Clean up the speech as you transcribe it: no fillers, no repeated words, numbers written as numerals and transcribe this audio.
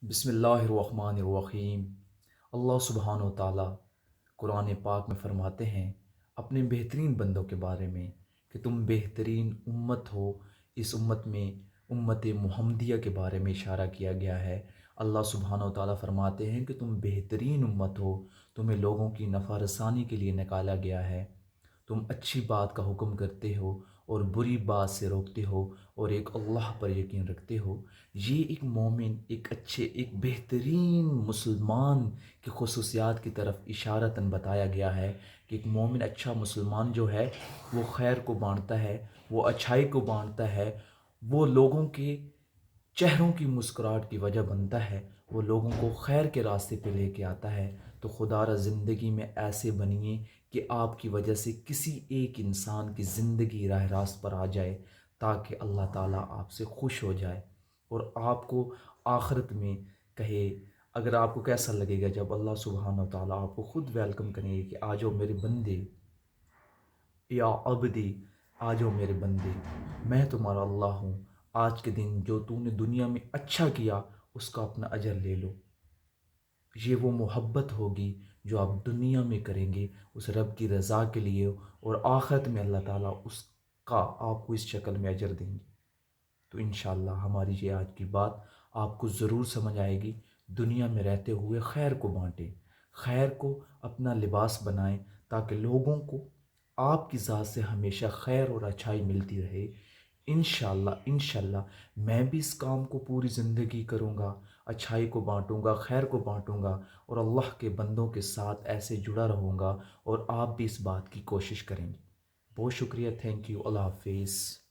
بسم اللہ الرحمن الرحیم۔ اللہ سبحانہ و تعالیٰ قرآن پاک میں فرماتے ہیں اپنے بہترین بندوں کے بارے میں کہ تم بہترین امت ہو۔ اس امت میں امت محمدیہ کے بارے میں اشارہ کیا گیا ہے۔ اللہ سبحانہ و تعالیٰ فرماتے ہیں کہ تم بہترین امت ہو، تمہیں لوگوں کی نفع رسانی کے لیے نکالا گیا ہے، تم اچھی بات کا حکم کرتے ہو اور بری بات سے روکتے ہو اور ایک اللہ پر یقین رکھتے ہو۔ یہ ایک مومن، ایک بہترین مسلمان کی خصوصیات کی طرف اشارتاً بتایا گیا ہے کہ ایک مومن اچھا مسلمان جو ہے وہ خیر کو بانٹتا ہے، وہ اچھائی کو بانٹتا ہے، وہ لوگوں کے چہروں کی مسکراہٹ کی وجہ بنتا ہے، وہ لوگوں کو خیر کے راستے پہ لے کے آتا ہے۔ تو خدا را زندگی میں ایسے بنیے کہ آپ کی وجہ سے کسی ایک انسان کی زندگی راہ راست پر آ جائے، تاکہ اللہ تعالیٰ آپ سے خوش ہو جائے اور آپ کو آخرت میں کہے۔ اگر آپ کو کیسا لگے گا جب اللہ سبحانہ و تعالیٰ آپ کو خود ویلکم کریں گے کہ آ جاؤ میرے بندے، یا عبدی، آ جاؤ میرے بندے، میں تمہارا اللہ ہوں، آج کے دن جو تو نے دنیا میں اچھا کیا اس کا اپنا اجر لے لو۔ یہ وہ محبت ہوگی جو آپ دنیا میں کریں گے اس رب کی رضا کے لیے، اور آخرت میں اللہ تعالیٰ اس کا آپ کو اس شکل میں اجر دیں گے۔ تو انشاءاللہ ہماری یہ آج کی بات آپ کو ضرور سمجھ آئے گی۔ دنیا میں رہتے ہوئے خیر کو بانٹیں، خیر کو اپنا لباس بنائیں، تاکہ لوگوں کو آپ کی ذات سے ہمیشہ خیر اور اچھائی ملتی رہے۔ انشاءاللہ میں بھی اس کام کو پوری زندگی کروں گا، اچھائی کو بانٹوں گا، خیر کو بانٹوں گا، اور اللہ کے بندوں کے ساتھ ایسے جڑا رہوں گا، اور آپ بھی اس بات کی کوشش کریں گے۔ بہت شکریہ، تھینک یو، اللہ حافظ۔